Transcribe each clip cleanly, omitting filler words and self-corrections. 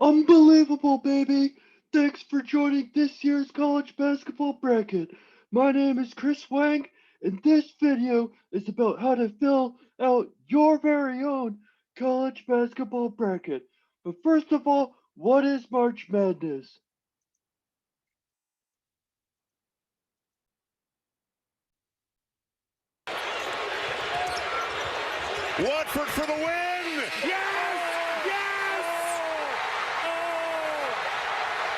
Unbelievable, baby! Thanks for joining this year's college basketball bracket. My name is Chris Wang, and this video is about how to fill out your very own college basketball bracket. But first of all, what is March Madness? Watford for the win! Yes! Yes! Oh!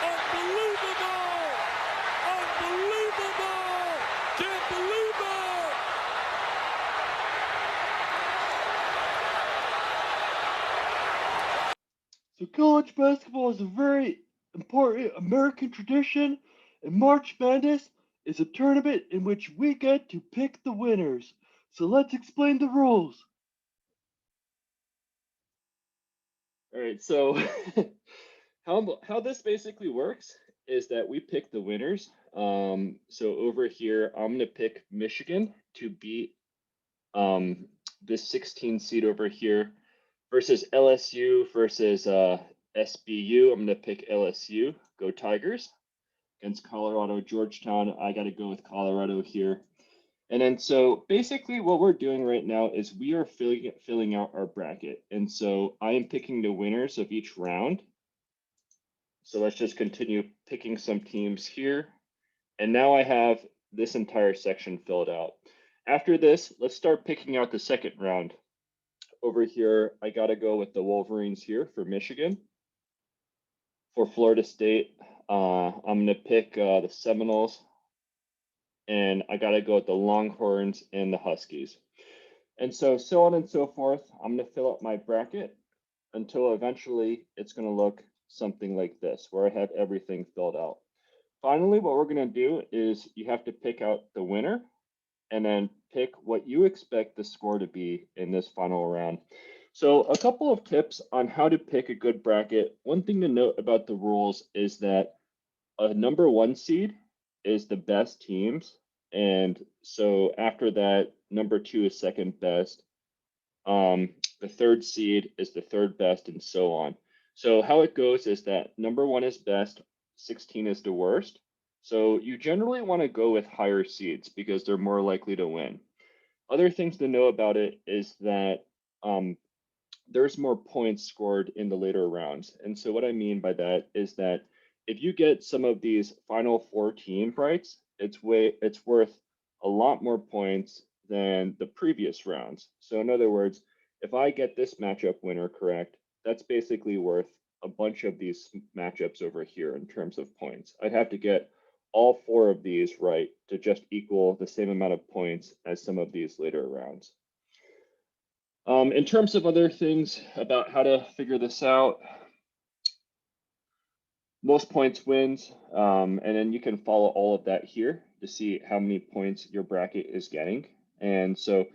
Unbelievable! Unbelievable! Can't believe it! So college basketball is a very important American tradition, and March Madness is a tournament in which we get to pick the winners. So let's explain the rules. All right, so how this basically works is that we pick the winners. So over here, I'm going to pick Michigan to beat this 16 seed over here versus LSU versus SBU. I'm going to pick LSU. Go Tigers. Against Colorado, Georgetown. I got to go with Colorado here. And then so basically what we're doing right now is we are filling out our bracket. And so I am picking the winners of each round. So let's just continue picking some teams here. And now I have this entire section filled out. After this, let's start picking out the second round. Over here, I got to go with the Wolverines here for Michigan. For Florida State, I'm going to pick the Seminoles. And I got to go with the Longhorns and the Huskies. And so on and so forth. I'm going to fill out my bracket until eventually it's going to look something like this, where I have everything filled out. Finally, what we're going to do is you have to pick out the winner and then pick what you expect the score to be in this final round. So a couple of tips on how to pick a good bracket. One thing to note about the rules is that a number 1 seed is the best teams. And so after that, number 2 is second best. The third seed is the third best, and so on. So how it goes is that number 1 is best, 16 is the worst. So you generally want to go with higher seeds because they're more likely to win. Other things to know about it is that there's more points scored in the later rounds. And so what I mean by that is that if you get some of these final 4 team rights, it's worth a lot more points than the previous rounds. So in other words, if I get this matchup winner correct, that's basically worth a bunch of these matchups over here in terms of points. I'd have to get all 4 of these right to just equal the same amount of points as some of these later rounds. In terms of other things about how to figure this out, most points wins, and then you can follow all of that here to see how many points your bracket is getting. And so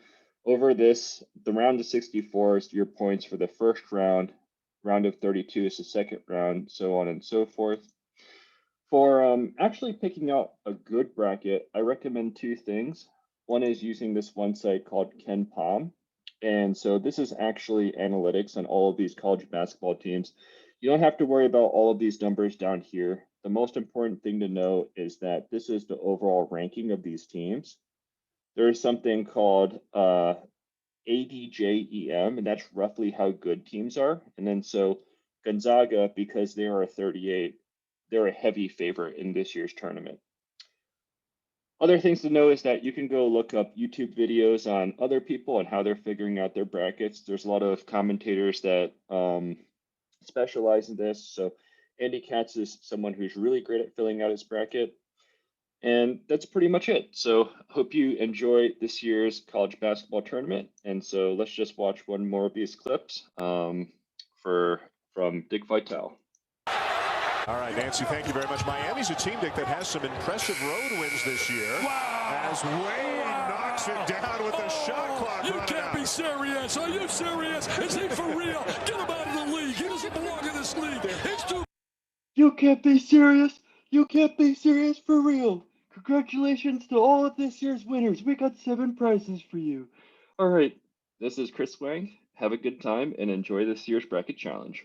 over this, the round of 64 is your points for the first round, round of 32 is the second round, so on and so forth. For actually picking out a good bracket, I recommend 2 things. One is using this one site called KenPom. And so this is actually analytics on all of these college basketball teams. You don't have to worry about all of these numbers down here. The most important thing to know is that this is the overall ranking of these teams. There is something called ADJEM, and that's roughly how good teams are. And then so Gonzaga, because they are a 38, they're a heavy favorite in this year's tournament. Other things to know is that you can go look up YouTube videos on other people and how they're figuring out their brackets. There's a lot of commentators that specialize in this. So Andy Katz is someone who's really great at filling out his bracket. And that's pretty much it. So hope you enjoy this year's college basketball tournament. And so let's just watch one more of these clips from Dick Vitale. All right, Nancy, thank you very much. Miami's a team, Dick, that has some impressive road wins this year. Wow! As Wade knocks it down with the shot clock You running can't out. be serious. Are you serious? Is he for real? Get him out of the league. He doesn't belong in this league. It's too... You can't be serious. You can't be serious for real. Congratulations to all of this year's winners. We got 7 prizes for you. All right, this is Chris Wang. Have a good time and enjoy this year's bracket challenge.